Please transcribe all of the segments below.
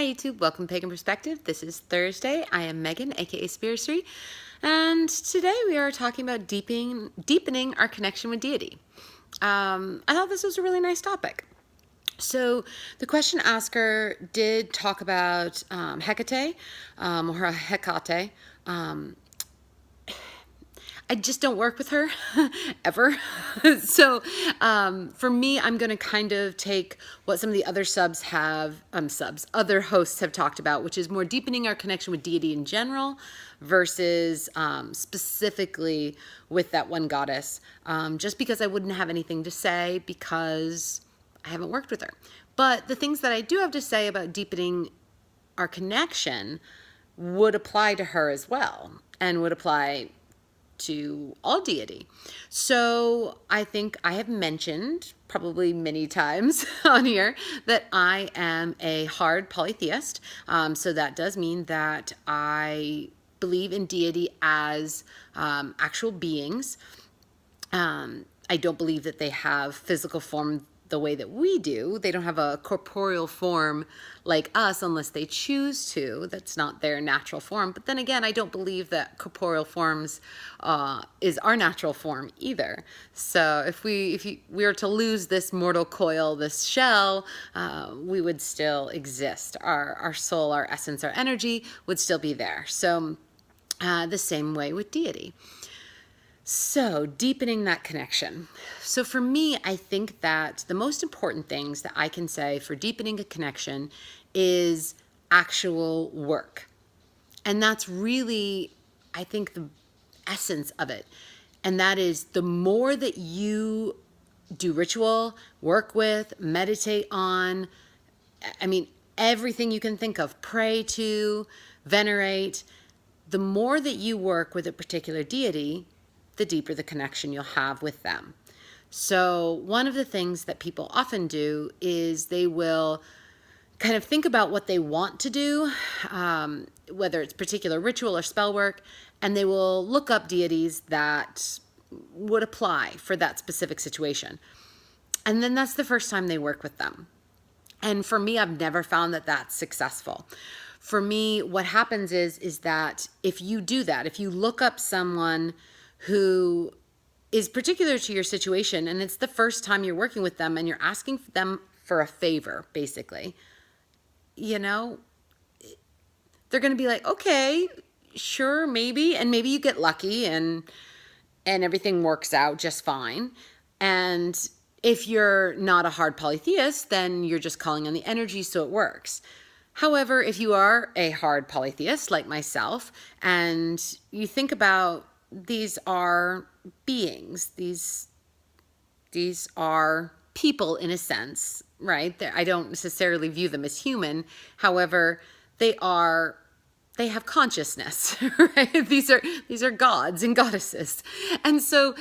Hi YouTube, welcome to Pagan Perspective. This is Thursday. I am Megan, aka Spiritory, and today we are talking about deepening our connection with Deity. I thought this was a really nice topic. So the question asker did talk about Hecate, or Hecate. I just don't work with her ever. So for me, I'm going to kind of take what some of the other other hosts have talked about, which is more deepening our connection with deity in general versus specifically with that one goddess. Just because I wouldn't have anything to say because I haven't worked with her. But the things that I do have to say about deepening our connection would apply to her as well, and would apply to all deity. So I think I have mentioned probably many times on here that I am a hard polytheist. So that does mean that I believe in deity as actual beings. I don't believe that they have physical form the way that we do. They don't have a corporeal form like us unless they choose to. That's not their natural form. But then again, I don't believe that corporeal forms is our natural form either. So if we were to lose this mortal coil, this shell, we would still exist. Our soul, our essence, our energy would still be there. So the same way with deity. So deepening that connection. So for me, I think that the most important things that I can say for deepening a connection is actual work. And that's really, I think, the essence of it. And that is the more that you do ritual, work with, meditate on, everything you can think of, pray to, venerate, the more that you work with a particular deity, the deeper the connection you'll have with them. So one of the things that people often do is they will kind of think about what they want to do, whether it's particular ritual or spell work, and they will look up deities that would apply for that specific situation. And then that's the first time they work with them. And for me, I've never found that that's successful. For me, what happens is that if you do that, if you look up someone who is particular to your situation and it's the first time you're working with them and you're asking them for a favor, basically, they're going to be like, okay, sure, maybe. And maybe you get lucky and everything works out just fine. And if you're not a hard polytheist, then you're just calling on the energy, so it works. However, if you are a hard polytheist like myself and you think about these are beings, these are people in a sense, right? I don't necessarily view them as human. However, they have consciousness, right? These are gods and goddesses. And so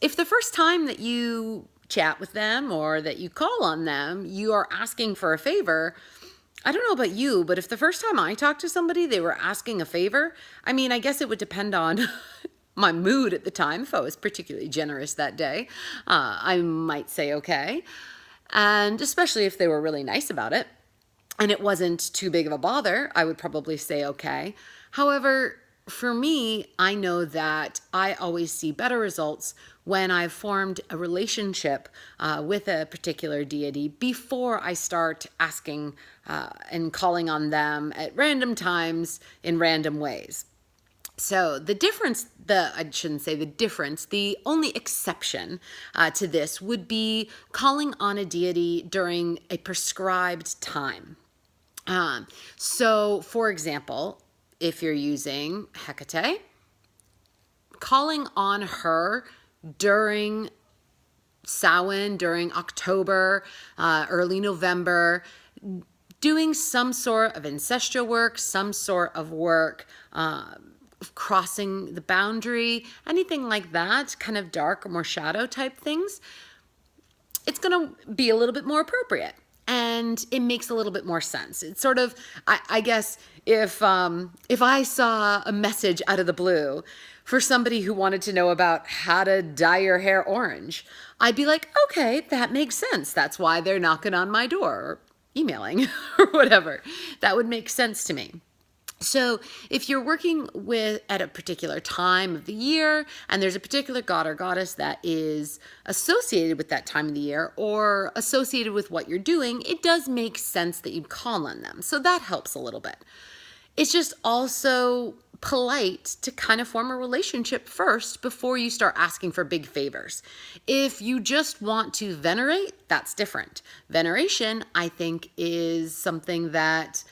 if the first time that you chat with them or that you call on them, you are asking for a favor, I don't know about you, but if the first time I talked to somebody, they were asking a favor, I guess it would depend on my mood at the time. If I was particularly generous that day, I might say okay. And especially if they were really nice about it and it wasn't too big of a bother, I would probably say okay. However, for me, I know that I always see better results when I've formed a relationship with a particular deity before I start asking and calling on them at random times in random ways. So the difference, the only exception to this would be calling on a deity during a prescribed time. So for example, if you're using Hecate, calling on her during Samhain, during October, early November, doing some sort of ancestral work, some sort of work, crossing the boundary, anything like that, kind of dark or more shadow type things, it's going to be a little bit more appropriate. And it makes a little bit more sense. It's sort of, I guess, if I saw a message out of the blue for somebody who wanted to know about how to dye your hair orange, I'd be like, okay, that makes sense. That's why they're knocking on my door or emailing or whatever. That would make sense to me. So if you're working with at a particular time of the year and there's a particular god or goddess that is associated with that time of the year or associated with what you're doing, it does make sense that you'd call on them. So that helps a little bit. It's just also polite to kind of form a relationship first before you start asking for big favors. If you just want to venerate, that's different. Veneration, I think, is something that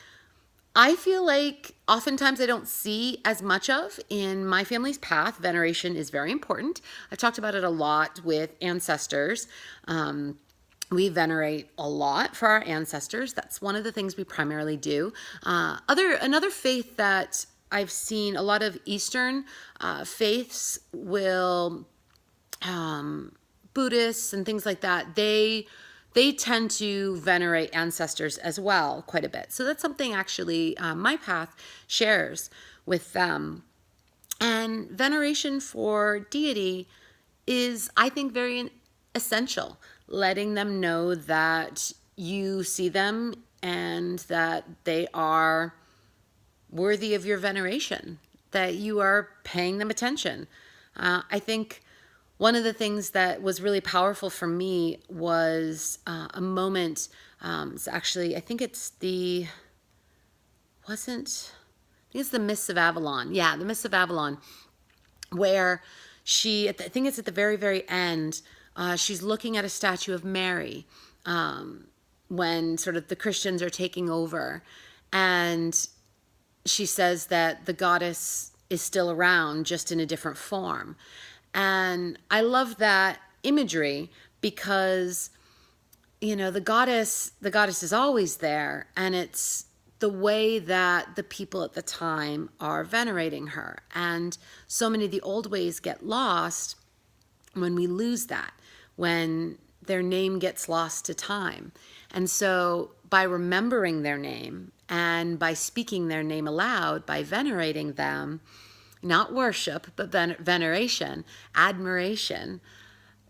I feel like oftentimes I don't see as much of in my family's path. Veneration is very important. I've talked about it a lot with ancestors. We venerate a lot for our ancestors. That's one of the things we primarily do. Another faith that I've seen, a lot of Eastern faiths will, Buddhists and things like that, they tend to venerate ancestors as well quite a bit. So that's something actually my path shares with them. And veneration for deity is, I think, very essential. Letting them know that you see them and that they are worthy of your veneration, that you are paying them attention. I think one of the things that was really powerful for me was a moment. It's actually, I think it's the Mists of Avalon. Yeah, the Mists of Avalon, where I think it's at the very, very end. She's looking at a statue of Mary when sort of the Christians are taking over, and she says that the goddess is still around, just in a different form. And I love that imagery because, the goddess is always there, and it's the way that the people at the time are venerating her. And so many of the old ways get lost when we lose that, when their name gets lost to time. And so by remembering their name and by speaking their name aloud, by venerating them, not worship, but veneration, admiration,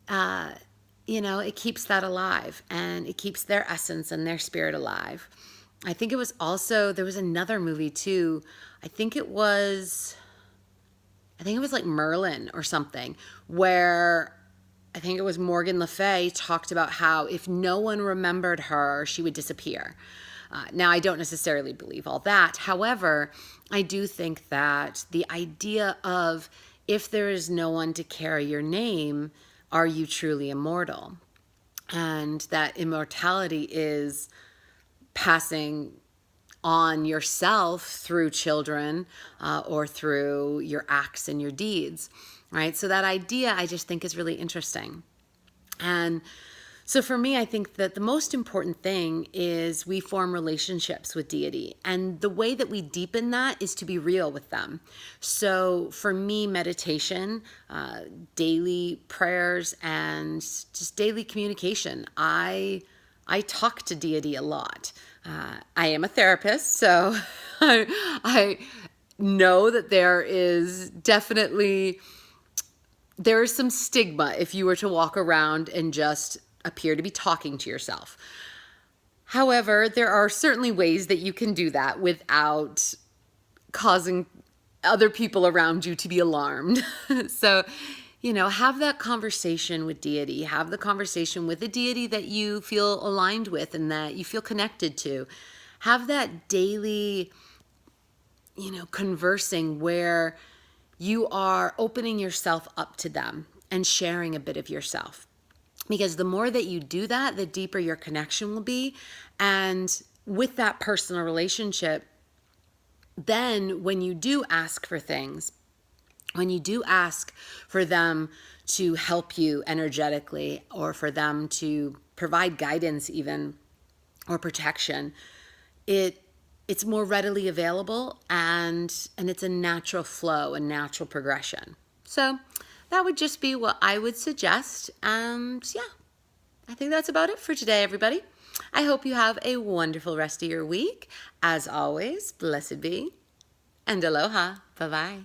it keeps that alive, and it keeps their essence and their spirit alive. I think there was another movie too. I think it was like Merlin or something, where I think it was Morgan Le Fay talked about how if no one remembered her, she would disappear. Now, I don't necessarily believe all that. However, I do think that the idea of if there is no one to carry your name, are you truly immortal? And that immortality is passing on yourself through children or through your acts and your deeds, right? So that idea I just think is really interesting. And so for me, I think that the most important thing is we form relationships with deity. And the way that we deepen that is to be real with them. So for me, meditation, daily prayers, and just daily communication. I talk to deity a lot. I am a therapist, so I know that there is some stigma if you were to walk around and just appear to be talking to yourself. However, there are certainly ways that you can do that without causing other people around you to be alarmed. So, have that conversation with deity. Have the conversation with a deity that you feel aligned with and that you feel connected to. Have that daily, conversing where you are opening yourself up to them and sharing a bit of yourself. Because the more that you do that, the deeper your connection will be. And with that personal relationship, then when you do ask for things, when you do ask for them to help you energetically, or for them to provide guidance even, or protection, it's more readily available, and it's a natural flow, a natural progression. So that would just be what I would suggest. And yeah, I think that's about it for today, everybody. I hope you have a wonderful rest of your week. As always, blessed be, and aloha. Bye-bye.